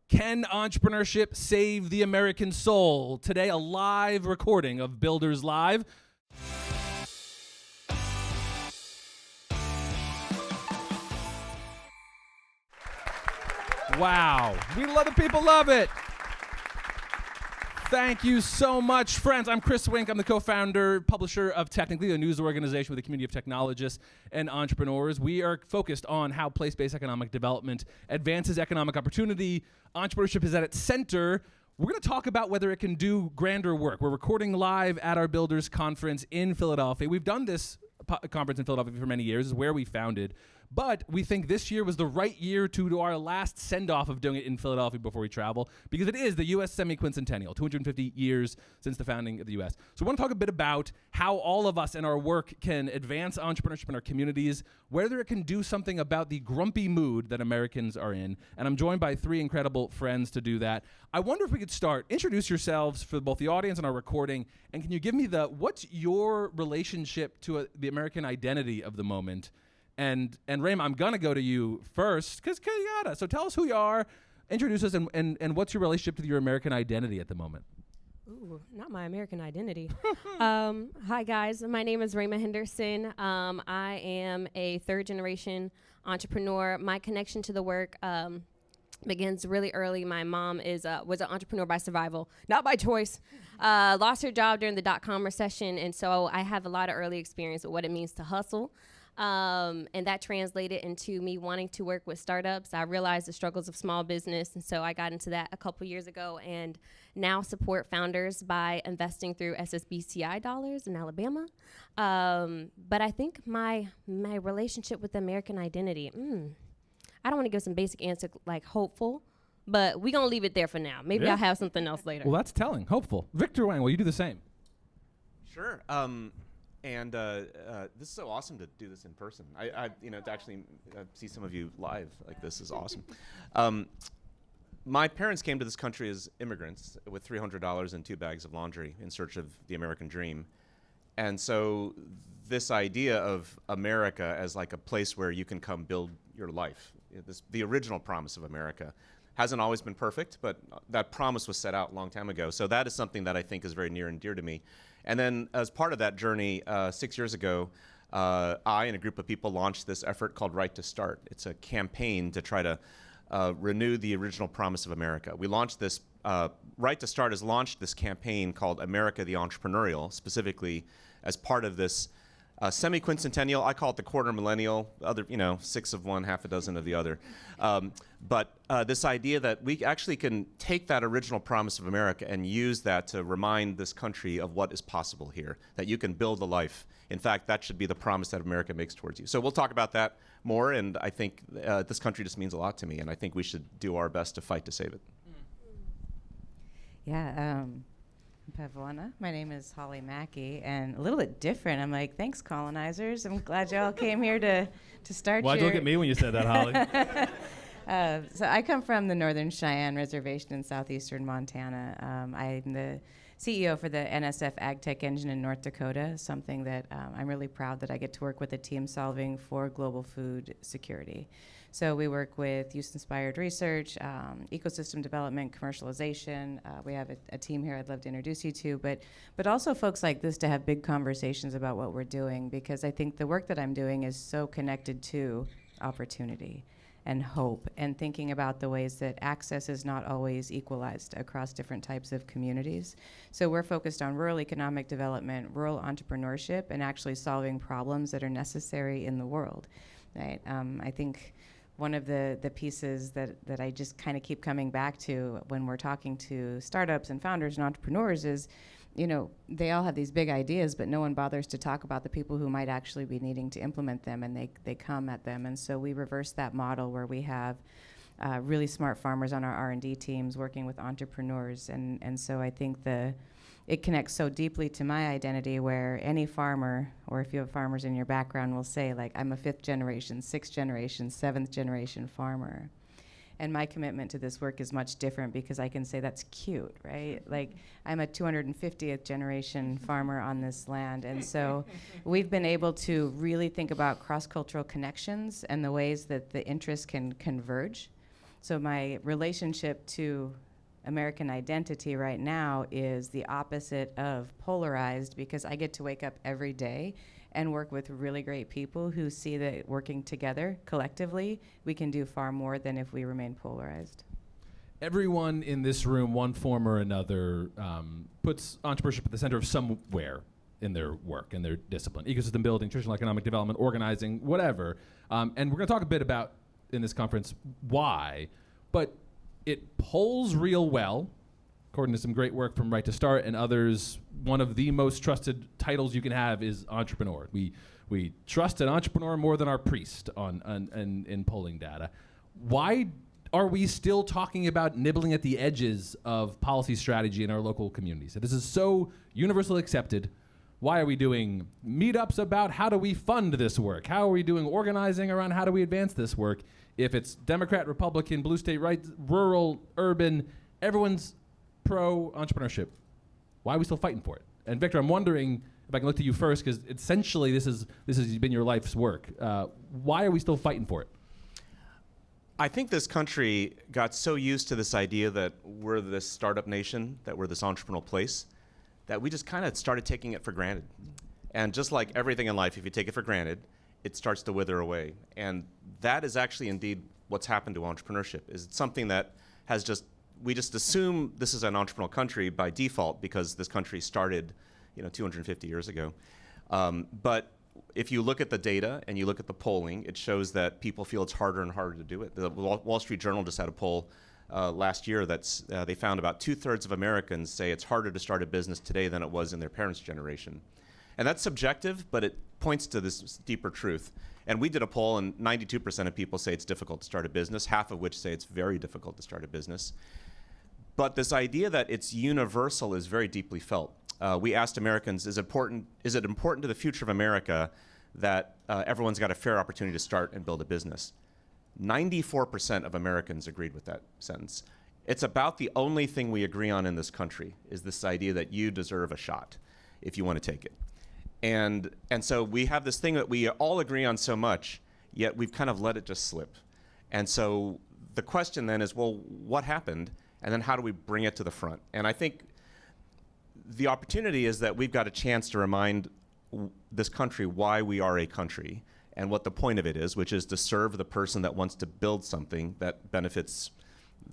Can entrepreneurship save the American soul? Today, a live recording of Builders Live. Wow. We love it. People love it. Thank you so much, friends. I'm Chris Wink. I'm the co-founder, publisher of Technically, a news organization with a community of technologists and entrepreneurs. We are focused on how place-based economic development advances economic opportunity. Entrepreneurship is at its center. We're going to talk about whether it can do grander work. We're recording live at our Builders Conference in Philadelphia. We've done this conference in Philadelphia for many years. This is where we founded. But we think this year was the right year to do our last send-off of doing it in Philadelphia before we travel, because it is the U.S. semi-quincentennial, 250 years since the founding of the U.S. So we want to talk a bit about how all of us and our work can advance entrepreneurship in our communities, whether it can do something about the grumpy mood that Americans are in. And I'm joined by three incredible friends to do that. I wonder if we could start. Introduce yourselves for both the audience and our recording, and can you give me what's your relationship to the American identity of the moment? And Rae'Mah, I'm going to go to you first, because you gotta. So tell us who you are, introduce us, and what's your relationship to your American identity at the moment? Ooh, not my American identity. Hi, guys. My name is Rae'Mah Henderson. I am a third-generation entrepreneur. My connection to the work begins really early. My mom was an entrepreneur by survival, not by choice. Lost her job during the dot-com recession, and so I have a lot of early experience with what it means to hustle. And that translated into me wanting to work with startups. I realized the struggles of small business, and so I got into that a couple years ago, and now support founders by investing through SSBCI dollars in Alabama. But I think my relationship with the American identity, I don't want to give some basic answer like hopeful, but we're going to leave it there for now. Maybe I'll have something else later. Well, that's telling. Hopeful. Victor Hwang, will you do the same? Sure. And this is so awesome to do this in person. I to actually see some of you live like this is awesome. My parents came to this country as immigrants with $300 and 2 bags of laundry in search of the American dream. And so this idea of America as like a place where you can come build your life, the original promise of America, hasn't always been perfect, but that promise was set out a long time ago. So that is something that I think is very near and dear to me. And then as part of that journey, 6 years ago, I and a group of people launched this effort called Right to Start. It's a campaign to try to renew the original promise of America. We launched this, Right to Start has launched this campaign called America the Entrepreneurial, specifically as part of this semi-quincentennial. I call it the quarter millennial, other, 6 of one, half a dozen of the other. But this idea that we actually can take that original promise of America and use that to remind this country of what is possible here, that you can build a life. In fact, that should be the promise that America makes towards you. So we'll talk about that more, and I think this country just means a lot to me, and I think we should do our best to fight to save it. Yeah, Pavlana. My name is Hollie Mackey, and a little bit different. I'm like, thanks, colonizers. I'm glad y'all came here to start. Why'd you look at me when you said that, Hollie? So I come from the Northern Cheyenne Reservation in southeastern Montana. I'm the CEO for the NSF AgTech Engine in North Dakota, something that I'm really proud that I get to work with a team solving for global food security. So we work with youth-inspired research, ecosystem development, commercialization. We have a team here I'd love to introduce you to, but also folks like this to have big conversations about what we're doing, because I think the work that I'm doing is so connected to opportunity and hope, and thinking about the ways that access is not always equalized across different types of communities. So we're focused on rural economic development, rural entrepreneurship, and actually solving problems that are necessary in the world, right? I think one of the pieces that I just kind of keep coming back to when we're talking to startups and founders and entrepreneurs is, they all have these big ideas, but no one bothers to talk about the people who might actually be needing to implement them, and they come at them. And so we reverse that model where we have really smart farmers on our R&D teams working with entrepreneurs. And so I think it connects so deeply to my identity, where any farmer, or if you have farmers in your background, will say, like, I'm a 5th generation, 6th generation, 7th generation farmer. And my commitment to this work is much different, because I can say that's cute, right? Like, I'm a 250th generation farmer on this land. And so we've been able to really think about cross-cultural connections and the ways that the interests can converge. So my relationship to American identity right now is the opposite of polarized, because I get to wake up every day and work with really great people who see that working together collectively, we can do far more than if we remain polarized. Everyone in this room, one form or another, puts entrepreneurship at the center of somewhere in their work and their discipline. Ecosystem building, traditional economic development, organizing, whatever. And we're going to talk a bit about, in this conference, why. But it polls real well, according to some great work from Right to Start and others. One of the most trusted titles you can have is entrepreneur. We trust an entrepreneur more than our priest in polling data. Why are we still talking about nibbling at the edges of policy strategy in our local communities? If this is so universally accepted, why are we doing meetups about how do we fund this work? How are we doing organizing around how do we advance this work? If it's Democrat, Republican, blue state right, rural, urban, everyone's pro-entrepreneurship. Why are we still fighting for it? And Victor, I'm wondering if I can look to you first, because essentially this has been your life's work. Why are we still fighting for it? I think this country got so used to this idea that we're this startup nation, that we're this entrepreneurial place, that we just kind of started taking it for granted. And just like everything in life, if you take it for granted, it starts to wither away. And that is actually indeed what's happened to entrepreneurship. Is it's something that we just assume this is an entrepreneurial country by default because this country started 250 years ago. But if you look at the data and you look at the polling, it shows that people feel it's harder and harder to do it. The Wall Street Journal just had a poll last year that's they found about 2/3 of Americans say it's harder to start a business today than it was in their parents' generation. And that's subjective, but it points to this deeper truth. And we did a poll, and 92% of people say it's difficult to start a business, half of which say it's very difficult to start a business. But this idea that it's universal is very deeply felt. We asked Americans, is it important to the future of America that everyone's got a fair opportunity to start and build a business? 94% of Americans agreed with that sentence. It's about the only thing we agree on in this country, is this idea that you deserve a shot if you want to take it. And so we have this thing that we all agree on so much, yet we've kind of let it just slip. And so the question then is, well, what happened? And then how do we bring it to the front? And I think the opportunity is that we've got a chance to remind this country why we are a country and what the point of it is, which is to serve the person that wants to build something that benefits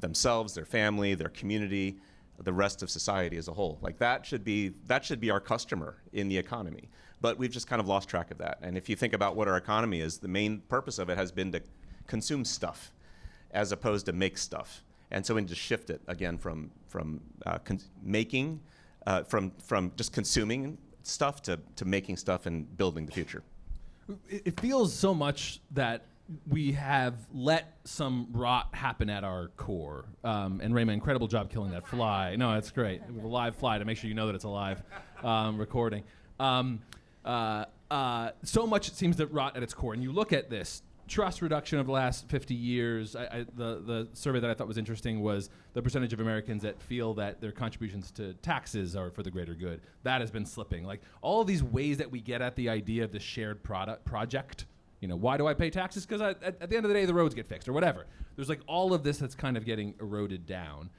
themselves, their family, their community, the rest of society as a whole. Like that should be our customer in the economy. But we've just kind of lost track of that. And if you think about what our economy is, the main purpose of it has been to consume stuff as opposed to make stuff. And so we need to shift it again from just consuming stuff to making stuff and building the future. It feels so much that we have let some rot happen at our core. And Rae'Mah, incredible job killing that fly. No, it's great. It was a live fly to make sure you know that it's a live recording. So much it seems to rot at its core. And you look at this trust reduction of the last 50 years. The survey that I thought was interesting was the percentage of Americans that feel that their contributions to taxes are for the greater good. That has been slipping. Like all of these ways that we get at the idea of the shared project. Why do I pay taxes? Because at the end of the day, the roads get fixed or whatever. There's like all of this that's kind of getting eroded down.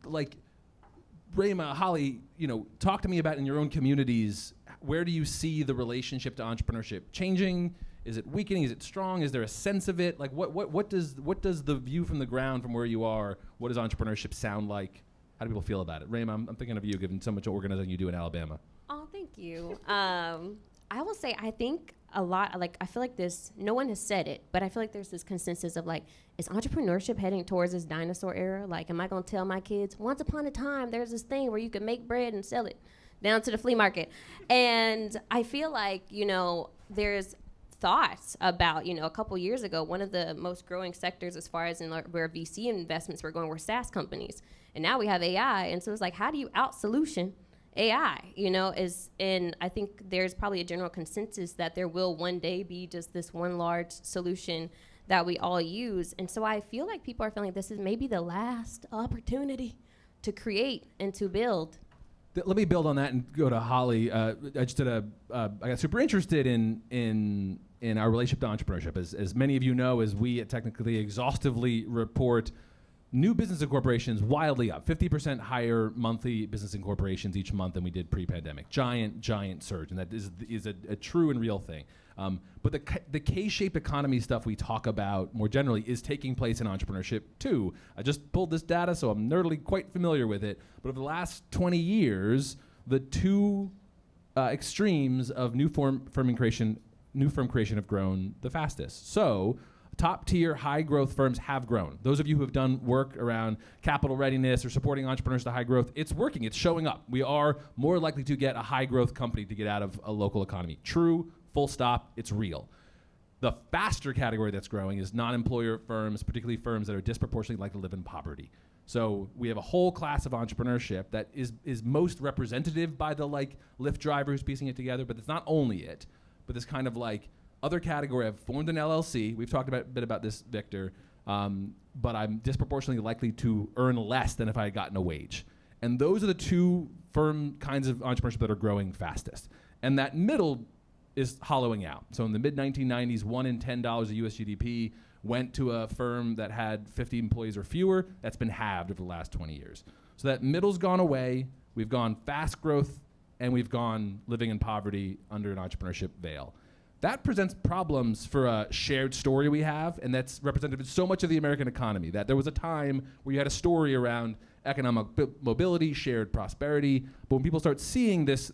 Like Rae'Mah, Hollie, talk to me about in your own communities, where do you see the relationship to entrepreneurship changing? Is it weakening? Is it strong? Is there a sense of it? Like what does the view from the ground from where you are, what does entrepreneurship sound like? How do people feel about it? Rae'Mah, I'm thinking of you given so much organizing you do in Alabama. Oh, thank you. I will say I think a lot, I feel like this, no one has said it, but I feel like there's this consensus of is entrepreneurship heading towards this dinosaur era? Am I going to tell my kids, once upon a time, there's this thing where you could make bread and sell it down to the flea market. And I feel like, there's thoughts about, a couple years ago, one of the most growing sectors as far as where VC investments were going were SaaS companies. And now we have AI. And so it's how do you out-solution AI, and I think there's probably a general consensus that there will one day be just this one large solution that we all use. And so I feel like people are feeling this is maybe the last opportunity to create and to build. Let me build on that and go to Hollie. I got super interested in in our relationship to entrepreneurship. As many of you know, as we technically exhaustively report, new business incorporations wildly up, 50% higher monthly business incorporations each month than we did pre-pandemic. Giant surge, and that is a true and real thing. But the K-shaped economy stuff we talk about more generally is taking place in entrepreneurship too. I just pulled this data, so I'm nerdily quite familiar with it. But over the last 20 years, the two extremes of new firm creation have grown the fastest. So top tier, high growth firms have grown. Those of you who have done work around capital readiness or supporting entrepreneurs to high growth, it's working, it's showing up. We are more likely to get a high growth company to get out of a local economy. True, full stop, it's real. The faster category that's growing is non-employer firms, particularly firms that are disproportionately likely to live in poverty. So we have a whole class of entrepreneurship that is most representative by the Lyft driver who's piecing it together, but it's not only it, but this kind of other category. I've formed an LLC. We've talked a bit about this, Victor, but I'm disproportionately likely to earn less than if I had gotten a wage. And those are the two firm kinds of entrepreneurship that are growing fastest. And that middle is hollowing out. So in the mid-1990s, $1 in $10 of US GDP went to a firm that had 50 employees or fewer. That's been halved over the last 20 years. So that middle's gone away. We've gone fast growth, and we've gone living in poverty under an entrepreneurship veil. That presents problems for a shared story we have, and that's representative in so much of the American economy, that there was a time where you had a story around economic mobility, shared prosperity, but when people start seeing this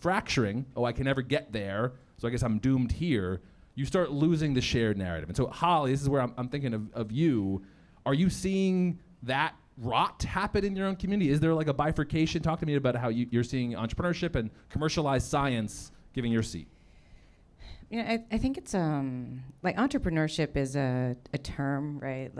fracturing, I can never get there, so I guess I'm doomed here, you start losing the shared narrative. And so, Hollie, this is where I'm thinking of you. Are you seeing that rot happen in your own community? Is there a bifurcation? Talk to me about how you're seeing entrepreneurship and commercialized science giving your seat. I think it's entrepreneurship is a term, right?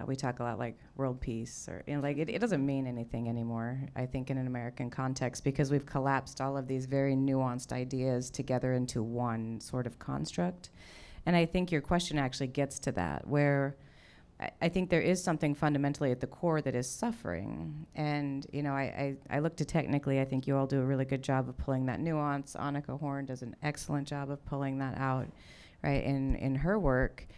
We talk a lot world peace, or it doesn't mean anything anymore, I think, in an American context, because we've collapsed all of these very nuanced ideas together into one sort of construct. And I think your question actually gets to that, where I think there is something fundamentally at the core that is suffering. And, I look to technically, I think you all do a really good job of pulling that nuance. Annika Horn does an excellent job of pulling that out, right, in her work.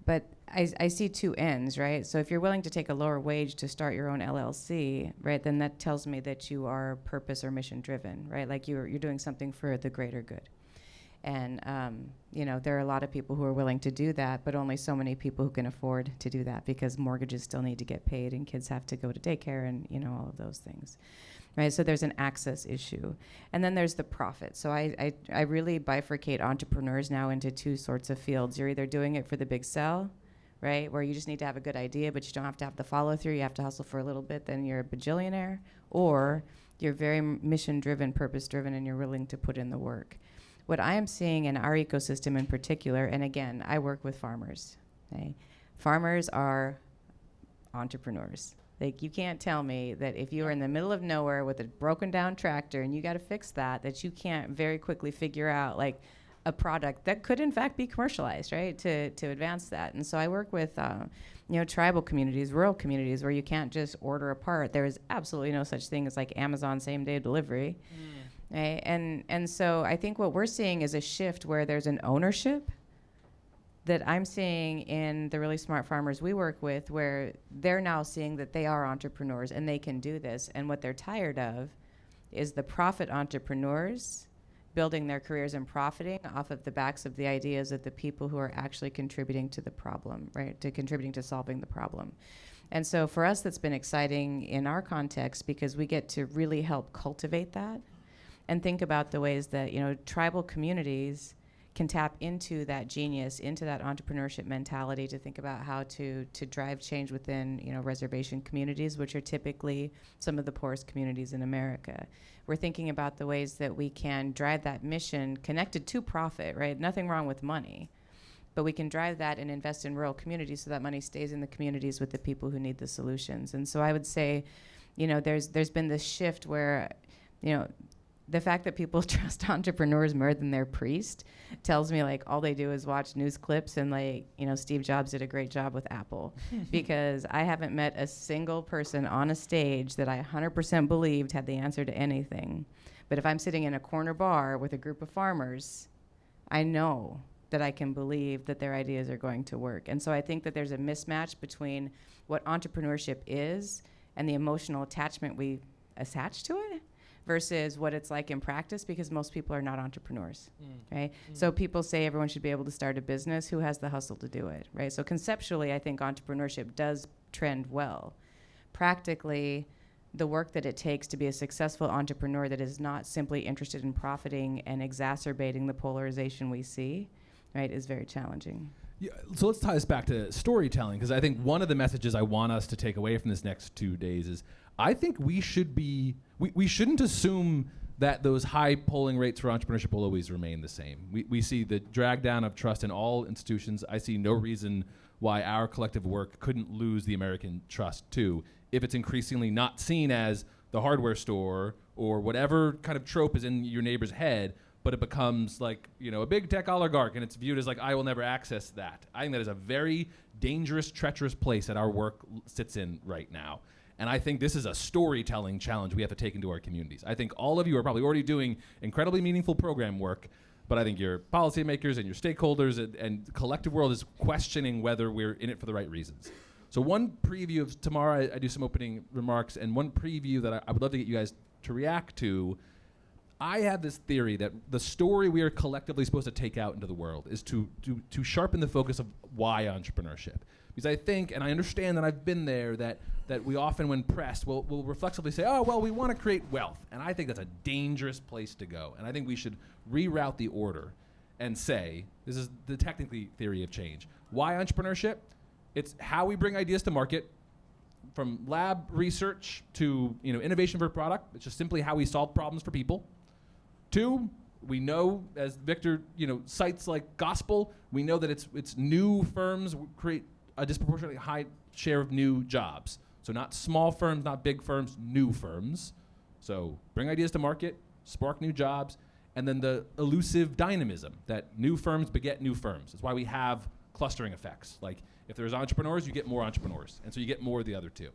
But I see two ends, right? So if you're willing to take a lower wage to start your own LLC, right, then that tells me that you are purpose or mission driven, right? You're doing something for the greater good. And, there are a lot of people who are willing to do that, but only so many people who can afford to do that, because mortgages still need to get paid and kids have to go to daycare and, all of those things. Right, so there's an access issue. And then there's the profit. So I really bifurcate entrepreneurs now into two sorts of fields. You're either doing it for the big sell, right, where you just need to have a good idea, but you don't have to have the follow through. You have to hustle for a little bit, then you're a bajillionaire. Or you're very mission-driven, purpose-driven, and you're willing to put in the work. What I am seeing in our ecosystem in particular, and again, I work with farmers. Okay? Farmers are entrepreneurs. You can't tell me that if you are in the middle of nowhere with a broken down tractor and you got to fix that you can't very quickly figure out a product that could in fact be commercialized, right, to advance that. And so I work with tribal communities, rural communities, where you can't just order a part. There is absolutely no such thing as Amazon same day delivery. Right? And so I think what we're seeing is a shift where there's an ownership that I'm seeing in the really smart farmers we work with, where they're now seeing that they are entrepreneurs and they can do this. And what they're tired of is the profit entrepreneurs building their careers and profiting off of the backs of the ideas of the people who are actually contributing to the problem, right, to contributing to solving the problem. And so for us, that's been exciting in our context, because we get to really help cultivate that and think about the ways that, tribal communities can tap into that genius, into that entrepreneurship mentality, to think about how to drive change within, reservation communities, which are typically some of the poorest communities in America. We're thinking about the ways that we can drive that mission connected to profit, right? Nothing wrong with money, but we can drive that and invest in rural communities so that money stays in the communities with the people who need the solutions. And so I would say, there's been this shift where, the fact that people trust entrepreneurs more than their priest tells me all they do is watch news clips and Steve Jobs did a great job with Apple. Because I haven't met a single person on a stage that I 100% believed had the answer to anything. But if I'm sitting in a corner bar with a group of farmers, I know that I can believe that their ideas are going to work. And so I think that there's a mismatch between what entrepreneurship is and the emotional attachment we attach to it versus what it's like in practice, because most people are not entrepreneurs, right? So people say everyone should be able to start a business. Who has the hustle to do it, right? So conceptually, I think entrepreneurship does trend well. Practically, the work that it takes to be a successful entrepreneur that is not simply interested in profiting and exacerbating the polarization we see, right, is very challenging. Yeah, so let's tie this back to storytelling, because I think one of the messages I want us to take away from this next 2 days is I think we shouldn't assume that those high polling rates for entrepreneurship will always remain the same. We see the drag down of trust in all institutions. I see no reason why our collective work couldn't lose the American trust too, if it's increasingly not seen as the hardware store or whatever kind of trope is in your neighbor's head, but it becomes like, a big tech oligarch, and it's viewed as like, I will never access that. I think that is a very dangerous, treacherous place that our work sits in right now. And I think this is a storytelling challenge we have to take into our communities. I think all of you are probably already doing incredibly meaningful program work, but I think your policymakers and your stakeholders and the collective world is questioning whether we're in it for the right reasons. So one preview of tomorrow, I do some opening remarks, and one preview that I would love to get you guys to react to. I have this theory that the story we are collectively supposed to take out into the world is to sharpen the focus of why entrepreneurship. Because I think, and I understand that I've been there, that we often, when pressed, will reflexively say, oh, well, we want to create wealth. And I think that's a dangerous place to go. And I think we should reroute the order and say, this is the technically theory of change. Why entrepreneurship? It's how we bring ideas to market, from lab research to innovation for a product. It's just simply how we solve problems for people. 2, we know, as Victor cites like gospel, we know that it's new firms create a disproportionately high share of new jobs. So not small firms, not big firms, new firms. So bring ideas to market, spark new jobs, and then the elusive dynamism that new firms beget new firms. That's why we have clustering effects. Like if there's entrepreneurs, you get more entrepreneurs. And so you get more of the other two.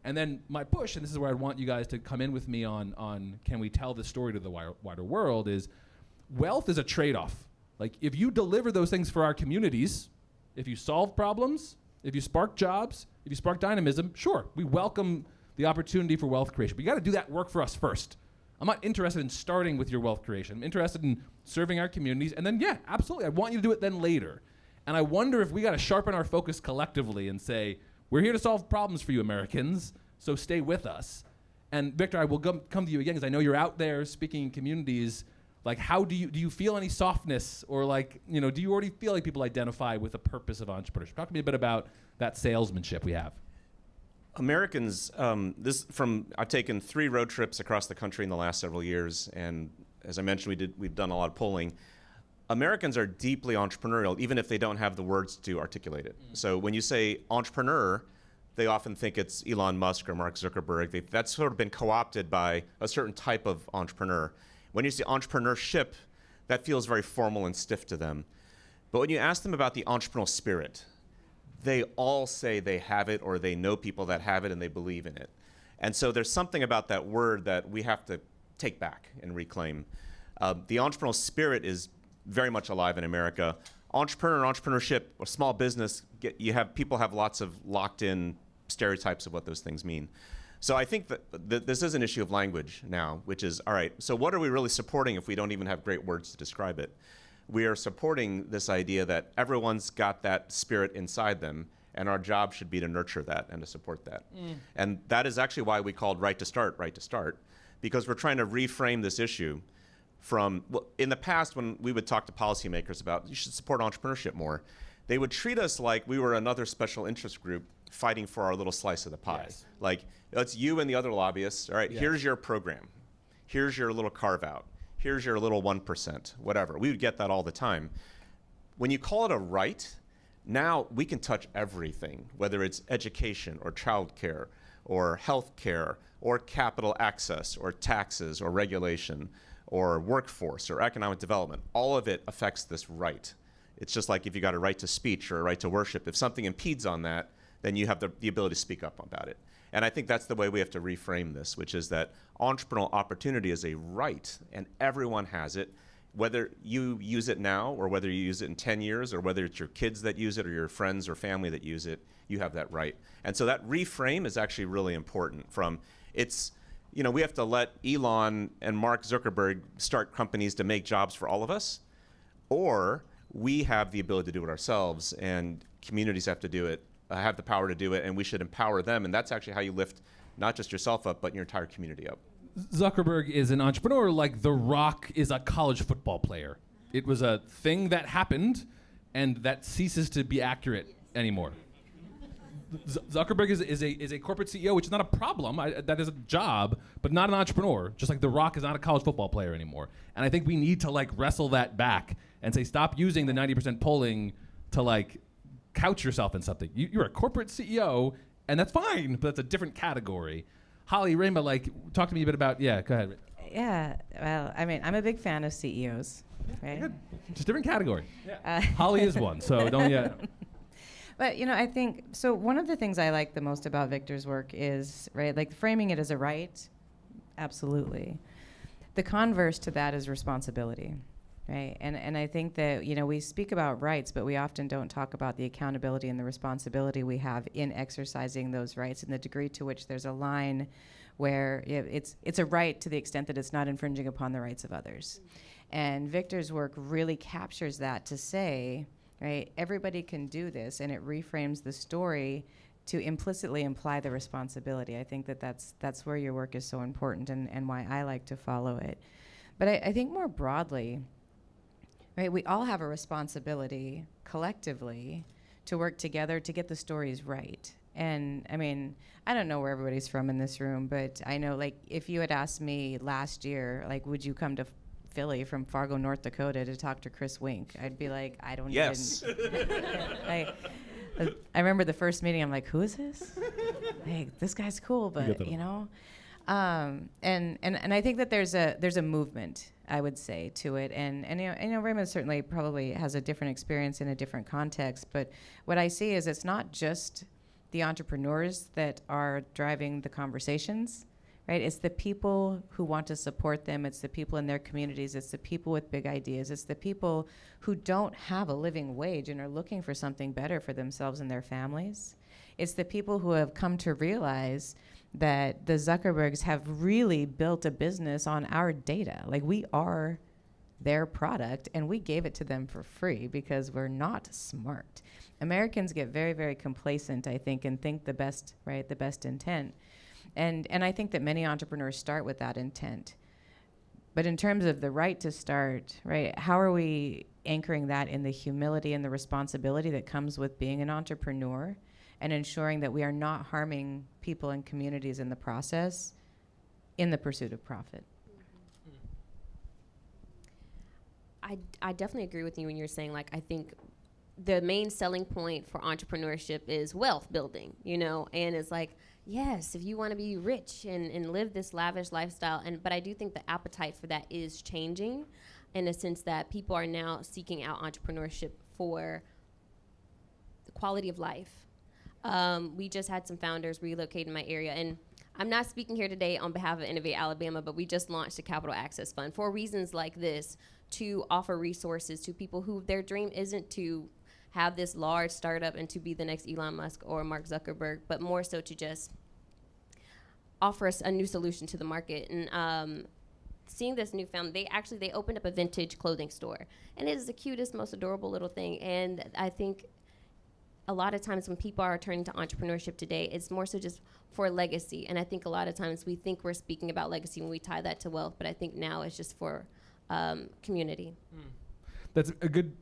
And then my push, and this is where I want you guys to come in with me on can we tell this story to the wider world, is wealth is a trade-off. Like if you deliver those things for our communities, if you solve problems, if you spark jobs, if you spark dynamism, sure, we welcome the opportunity for wealth creation. But you got to do that work for us first. I'm not interested in starting with your wealth creation. I'm interested in serving our communities. And then, yeah, absolutely, I want you to do it then later. And I wonder if we got to sharpen our focus collectively and say, we're here to solve problems for you Americans, so stay with us. And Victor, I will come to you again, because I know you're out there speaking in communities. Like, how do you feel any softness, or like, do you already feel like people identify with the purpose of entrepreneurship? Talk to me a bit about that salesmanship we have. Americans, I've taken 3 road trips across the country in the last several years, and as I mentioned, we've done a lot of polling. Americans are deeply entrepreneurial, even if they don't have the words to articulate it. So when you say entrepreneur, they often think it's Elon Musk or Mark Zuckerberg. That's sort of been co-opted by a certain type of entrepreneur. When you say entrepreneurship, that feels very formal and stiff to them. But when you ask them about the entrepreneurial spirit, they all say they have it, or they know people that have it and they believe in it. And so there's something about that word that we have to take back and reclaim. The entrepreneurial spirit is very much alive in America. Entrepreneurship, or small business, people have lots of locked-in stereotypes of what those things mean. So I think that this is an issue of language now, which is, all right, so what are we really supporting if we don't even have great words to describe it? We are supporting this idea that everyone's got that spirit inside them, and our job should be to nurture that and to support that. And that is actually why we called Right to Start, because we're trying to reframe this issue from, in the past when we would talk to policymakers about, you should support entrepreneurship more, they would treat us like we were another special interest group fighting for our little slice of the pie. Yes. Like, it's you and the other lobbyists, all right, Yes. Here's your program. Here's your little carve out. Here's your little 1%, whatever. We would get that all the time. When you call it a right, now we can touch everything, whether it's education or childcare or healthcare or capital access or taxes or regulation or workforce or economic development. All of it affects this right. It's just like if you got a right to speech or a right to worship. If something impedes on that, then you have the ability to speak up about it. And I think that's the way we have to reframe this, which is that entrepreneurial opportunity is a right, and everyone has it. whether you use it now or whether you use it in 10 years or whether it's your kids that use it or your friends or family that use it, you have that right. And so that reframe is actually really important. We have to let Elon and Mark Zuckerberg start companies to make jobs for all of us, or we have the ability to do it ourselves, and communities have to do it, have the power to do it, and we should empower them. And that's actually how you lift not just yourself up, but your entire community up. Zuckerberg is an entrepreneur like The Rock is a college football player. It was a thing that happened, and that ceases to be accurate anymore. Zuckerberg is a corporate CEO, which is not a problem. That is a job, but not an entrepreneur. Just like The Rock is not a college football player anymore. And I think we need to wrestle that back and say, stop using the 90% polling to couch yourself in something. You're a corporate CEO, and that's fine, but that's a different category. Hollie, Rae'Mah, talk to me a bit about, go ahead. Yeah, well, I mean, I'm a big fan of CEOs, right? Good. Just different category. Yeah. Hollie is one, so don't But, I think, so one of the things I like the most about Victor's work is, right, framing it as a right, absolutely. The converse to that is responsibility, right? And I think that, we speak about rights, but we often don't talk about the accountability and the responsibility we have in exercising those rights and the degree to which there's a line where it's a right to the extent that it's not infringing upon the rights of others. And Victor's work really captures that to say, right, everybody can do this, and it reframes the story to implicitly imply the responsibility. I think that's where your work is so important and why I like to follow it. But I think more broadly, right, we all have a responsibility collectively to work together to get the stories right. And I mean, I don't know where everybody's from in this room, but I know if you had asked me last year, would you come to Philly from Fargo, North Dakota to talk to Chris Wink, I'd be like, I don't yes. even. I remember the first meeting, I'm like, who is this? Hey, this guy's cool, but and I think that there's a movement, I would say, to it, and Rae'Mah certainly probably has a different experience in a different context, but what I see is it's not just the entrepreneurs that are driving the conversations. Right? It's the people who want to support them. It's the people in their communities. It's the people with big ideas. It's the people who don't have a living wage and are looking for something better for themselves and their families. It's the people who have come to realize that the Zuckerbergs have really built a business on our data. We are their product, and we gave it to them for free because we're not smart. Americans get very, very complacent, I think, and think the best intent. And I think that many entrepreneurs start with that intent. But in terms of the right to start, right, how are we anchoring that in the humility and the responsibility that comes with being an entrepreneur and ensuring that we are not harming people and communities in the process in the pursuit of profit? I definitely agree with you when you're saying, I think the main selling point for entrepreneurship is wealth building, and it's yes, if you want to be rich and live this lavish lifestyle, but I do think the appetite for that is changing in a sense that people are now seeking out entrepreneurship for the quality of life. We just had some founders relocate in my area, and I'm not speaking here today on behalf of Innovate Alabama, but we just launched a capital access fund for reasons like this, to offer resources to people who their dream isn't to have this large startup and to be the next Elon Musk or Mark Zuckerberg, but more so to just offer us a new solution to the market. And seeing this new found, they opened up a vintage clothing store, and it is the cutest, most adorable little thing. And I think a lot of times when people are turning to entrepreneurship today, it's more so just for legacy. And I think a lot of times we think we're speaking about legacy when we tie that to wealth, but I think now it's just for community. That's a good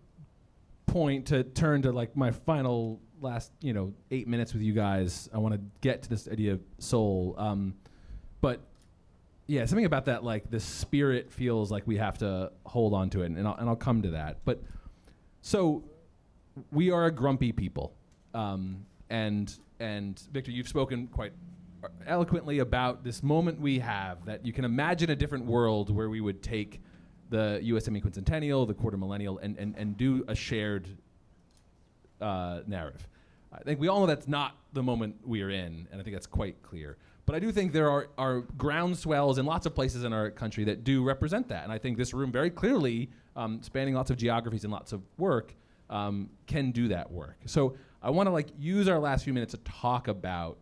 point to turn to my final last 8 minutes with you guys. I want to get to this idea of soul, but yeah, something about that the spirit feels like we have to hold on to it, and I'll come to that. But so we are a grumpy people, and Victor, you've spoken quite eloquently about this moment we have, that you can imagine a different world where we would take the U.S. semi-quincentennial, the quarter millennial, and do a shared narrative. I think we all know that's not the moment we are in, and I think that's quite clear. But I do think there are groundswells in lots of places in our country that do represent that. And I think this room very clearly, spanning lots of geographies and lots of work, can do that work. So I want to use our last few minutes to talk about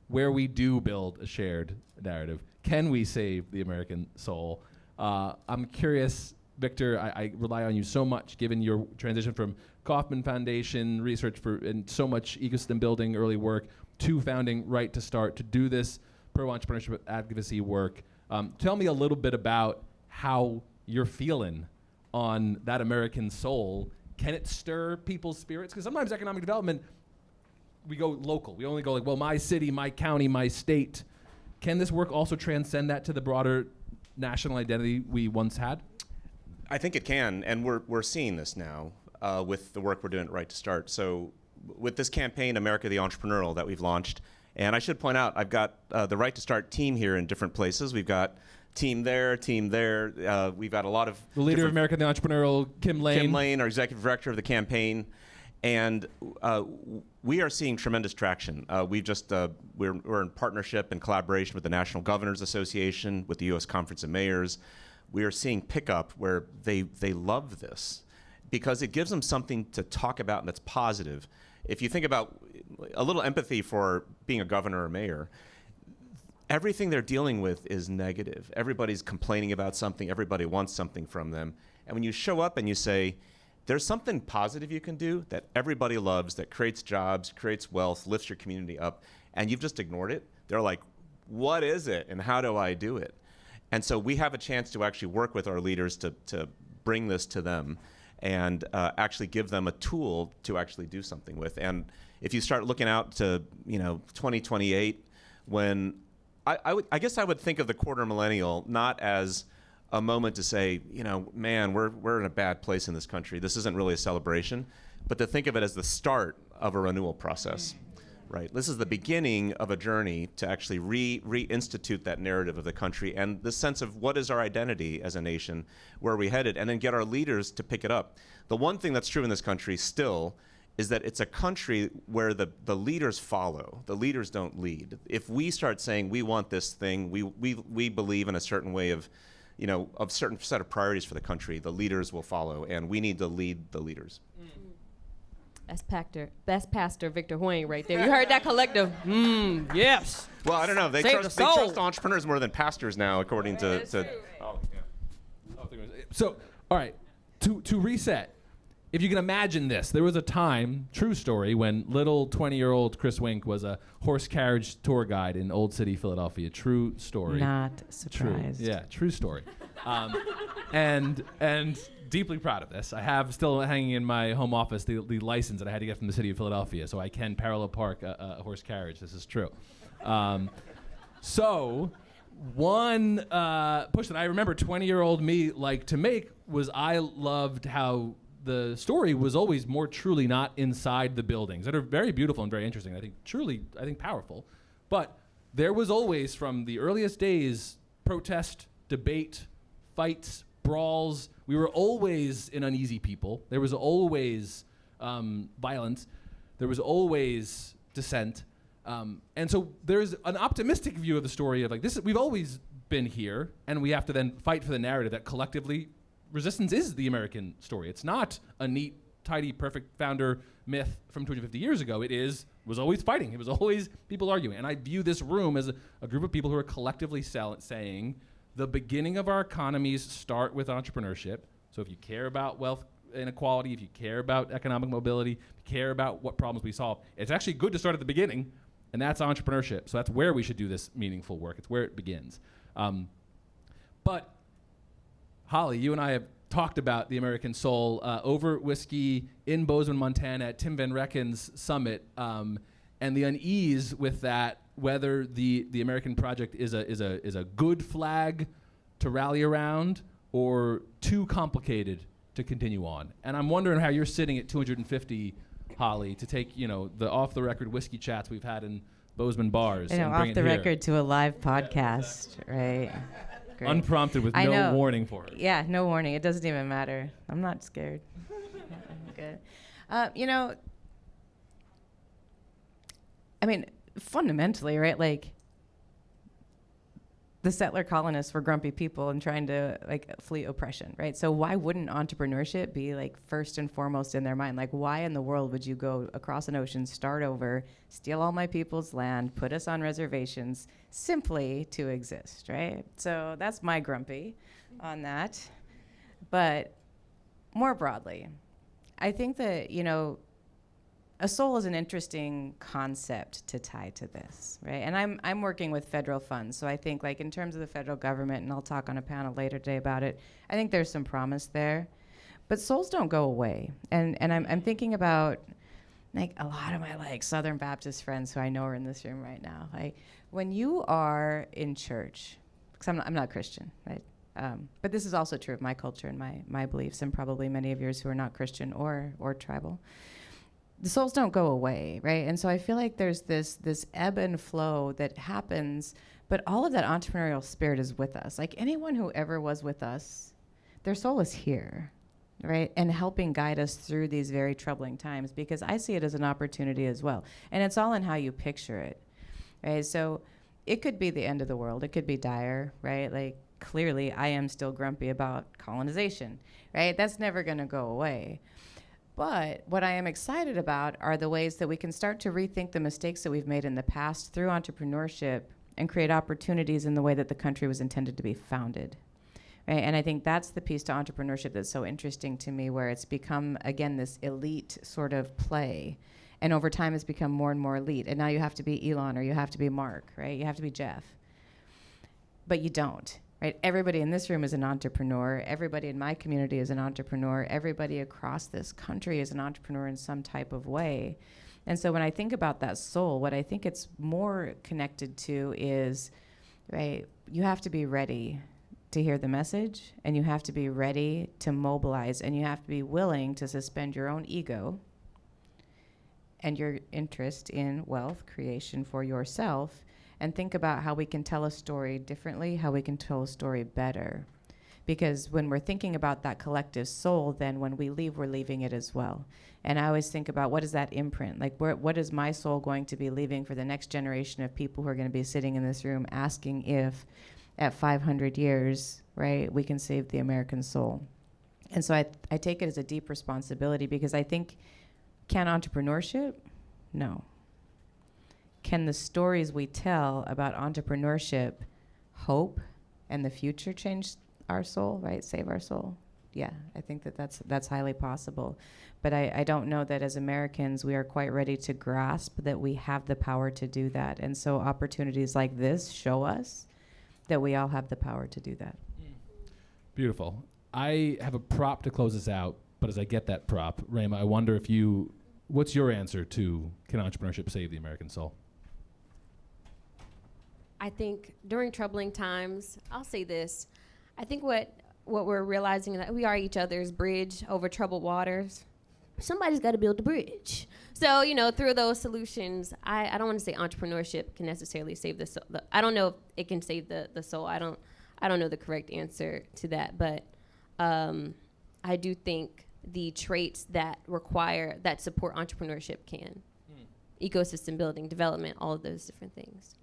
where we do build a shared narrative. Can we save the American soul? I'm curious, Victor, I rely on you so much given your transition from Kauffman Foundation research and so much ecosystem building early work to founding Right to Start to do this pro-entrepreneurship advocacy work. Tell me a little bit about how you're feeling on that American soul. Can it stir people's spirits? Because sometimes economic development, we go local. We only go my city, my county, my state. Can this work also transcend that to the broader national identity we once had? I think it can, and we're seeing this now with the work we're doing at Right to Start. So with this campaign, America the Entrepreneurial, that we've launched, and I should point out, I've got the Right to Start team here in different places. We've got team there. We've got a lot of the leader of America the Entrepreneurial, Kim Lane. Kim Lane, our executive director of the campaign, and we are seeing tremendous traction. We're in partnership and collaboration with the National Governors Association, with the U.S. Conference of Mayors. We are seeing pickup where they love this because it gives them something to talk about and that's positive. If you think about a little empathy for being a governor or mayor, everything they're dealing with is negative. Everybody's complaining about something. Everybody wants something from them. And when you show up and you say, there's something positive you can do that everybody loves, that creates jobs, creates wealth, lifts your community up, and you've just ignored it, they're like, what is it and how do I do it? And so we have a chance to actually work with our leaders to bring this to them and actually give them a tool to actually do something with. And if you start looking out to 2028, when I guess I would think of the quarter millennial not as a moment to say, man, we're in a bad place in this country. This isn't really a celebration, but to think of it as the start of a renewal process. Right. This is the beginning of a journey to actually reinstitute that narrative of the country and the sense of what is our identity as a nation, where are we headed, and then get our leaders to pick it up. The one thing that's true in this country still is that it's a country where the leaders follow. The leaders don't lead. If we start saying we want this thing, we believe in a certain way of, a certain set of priorities for the country, the leaders will follow, and we need to lead the leaders. That's Pastor Victor Hwang right there. You heard that collective? Yes. Well, I don't know. They trust entrepreneurs more than pastors now, according to. Oh, yeah. So, all right. To reset, if you can imagine this, there was a time, true story, when little 20-year-old Chris Wink was a horse carriage tour guide in Old City, Philadelphia. True story. Not surprised. Yeah, true story. And deeply proud of this. I have still hanging in my home office the license that I had to get from the city of Philadelphia, so I can parallel park a horse carriage. This is true. So one push that I remember 20-year-old me liked to make was I loved how the story was always more truly not inside the buildings that are very beautiful and very interesting. I think powerful. But there was always, from the earliest days, protest, debate, fights, brawls. We were always an uneasy people. There was always violence. There was always dissent. And so there's an optimistic view of the story of this. We've always been here, and we have to then fight for the narrative that collectively resistance is the American story. It's not a neat, tidy, perfect founder myth from 250 years ago. Was always fighting. It was always people arguing. And I view this room as a group of people who are collectively saying, the beginning of our economies start with entrepreneurship. So if you care about wealth inequality, if you care about economic mobility, if you care about what problems we solve, it's actually good to start at the beginning, and that's entrepreneurship. So that's where we should do this meaningful work. It's where it begins. But Hollie, you and I have talked about the American soul over whiskey in Bozeman, Montana at Tim Van Recken's summit, and the unease with that, whether the American project is a good flag to rally around or too complicated to continue on. And I'm wondering how you're sitting at 250, Hollie, to take the off-the-record whiskey chats we've had in Bozeman bars. Off the record to a live podcast, right? Great. Unprompted with no warning for it. Yeah, no warning. It doesn't even matter. I'm not scared. I'm good. I mean, fundamentally, right? Like, the settler colonists were grumpy people and trying to like flee oppression, right? So why wouldn't entrepreneurship be like first and foremost in their mind? Like, why in the world would you go across an ocean, start over, steal all my people's land, put us on reservations simply to exist, right? So that's my grumpy on that. But more broadly, I think that, you know, a soul is an interesting concept to tie to this, right? And I'm working with federal funds, so I think like in terms of the federal government, and I'll talk on a panel later today about it, I think there's some promise there. But souls don't go away. And I'm thinking about like a lot of my like Southern Baptist friends who I know are in this room right now. Like when you are in church, because I'm not Christian, right? But this is also true of my culture and my beliefs, and probably many of yours who are not Christian or tribal. The souls don't go away, right? And so I feel like there's this ebb and flow that happens, but all of that entrepreneurial spirit is with us. Like anyone who ever was with us, their soul is here, right? And helping guide us through these very troubling times, because I see it as an opportunity as well. And it's all in how you picture it, right? So it could be the end of the world. It could be dire, right? Like clearly I am still grumpy about colonization, right? That's never gonna go away. But what I am excited about are the ways that we can start to rethink the mistakes that we've made in the past through entrepreneurship and create opportunities in the way that the country was intended to be founded. Right? And I think that's the piece to entrepreneurship that's so interesting to me, where it's become, again, this elite sort of play. And over time, it's become more and more elite. And now you have to be Elon or you have to be Mark, right? You have to be Jeff. But you don't. Right? Everybody in this room is an entrepreneur. Everybody in my community is an entrepreneur. Everybody across this country is an entrepreneur in some type of way. And so when I think about that soul, what I think it's more connected to is, right, you have to be ready to hear the message, and you have to be ready to mobilize, and you have to be willing to suspend your own ego and your interest in wealth creation for yourself, and think about how we can tell a story differently, how we can tell a story better. Because when we're thinking about that collective soul, then when we leave, we're leaving it as well. And I always think about, what is that imprint? Like, what is my soul going to be leaving for the next generation of people who are going to be sitting in this room asking if at 500 years, right, we can save the American soul? And so I take it as a deep responsibility, because I think, can entrepreneurship? No. Can the stories we tell about entrepreneurship, hope, and the future change our soul, right? Save our soul? Yeah, I think that's highly possible. But I don't know that as Americans we are quite ready to grasp that we have the power to do that. And so opportunities like this show us that we all have the power to do that. Beautiful. I have a prop to close this out, but as I get that prop, Rae'Mah, I wonder what's your answer to, can entrepreneurship save the American soul? I think during troubling times, I'll say this, I think what we're realizing is that we are each other's bridge over troubled waters. Somebody's got to build the bridge. So, you know, through those solutions, I don't want to say entrepreneurship can necessarily save the soul. I don't know if it can save the soul. I don't know the correct answer to that, but I do think the traits that support entrepreneurship can. Ecosystem building, development, all of those different things.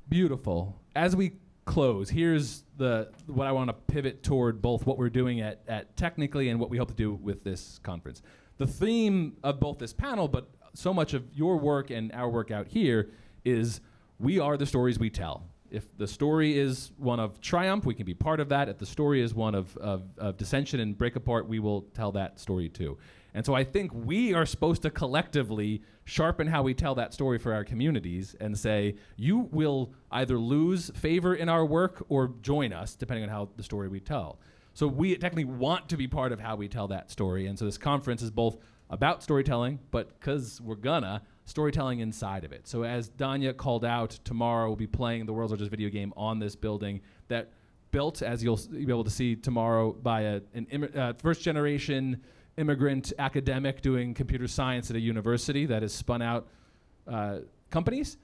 Beautiful. As we close, here's what I want to pivot toward, both what we're doing at Technically and what we hope to do with this conference. The theme of both this panel, but so much of your work and our work out here, is we are the stories we tell. If the story is one of triumph, we can be part of that. If the story is one of dissension and break apart, we will tell that story too. And so I think we are supposed to collectively sharpen how we tell that story for our communities and say, you will either lose favor in our work or join us, depending on how the story we tell. So we technically want to be part of how we tell that story. And so this conference is both about storytelling, but because we're storytelling inside of it. So as Danya called out, tomorrow we'll be playing the world's largest video game on this building that built, as you'll be able to see tomorrow, by a first-generation immigrant academic doing computer science at a university that has spun out companies.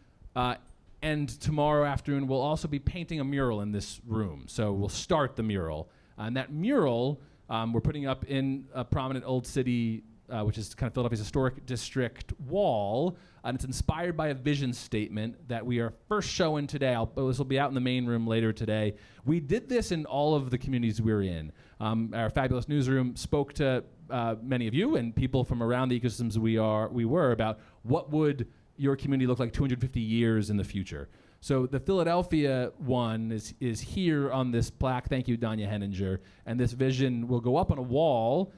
And tomorrow afternoon, we'll also be painting a mural in this room. So we'll start the mural. And that mural we're putting up in a prominent Old City which is kind of Philadelphia's historic district wall, and it's inspired by a vision statement that we are first showing today. This will be out in the main room later today. We did this in all of the communities we're in. Our fabulous newsroom spoke to many of you and people from around the ecosystems we were about what would your community look like 250 years in the future. So the Philadelphia one is here on this plaque. Thank you, Danya Henninger. And this vision will go up on a wall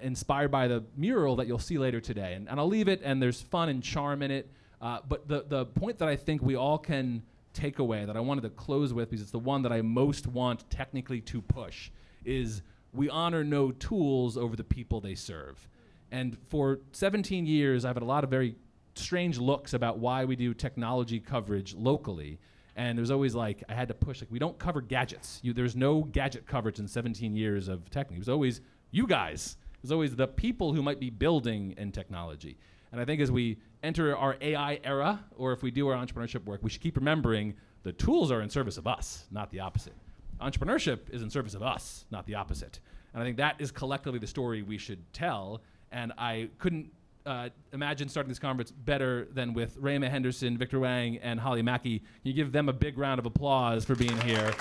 inspired by the mural that you'll see later today. And I'll leave it, and there's fun and charm in it. But the point that I think we all can take away, that I wanted to close with, because it's the one that I most want technically to push, is we honor no tools over the people they serve. And for 17 years, I've had a lot of very strange looks about why we do technology coverage locally. And there's always I had to push, we don't cover gadgets. There's no gadget coverage in 17 years of tech. It was always you guys. It was always the people who might be building in technology. And I think as we enter our AI era, or if we do our entrepreneurship work, we should keep remembering the tools are in service of us, not the opposite. Entrepreneurship is in service of us, not the opposite. And I think that is collectively the story we should tell. And I couldn't imagine starting this conference better than with Rae'Mah Henderson, Victor Hwang, and Hollie Mackey. Can you give them a big round of applause for being here?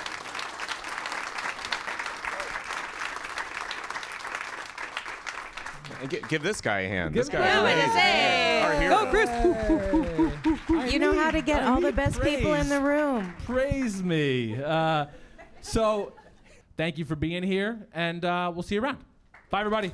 Give this guy a hand. Give This guy is amazing. Our hero. Go, Chris! You know how to get all the best people in the room. Praise me. So, thank you for being here, and we'll see you around. Bye, everybody.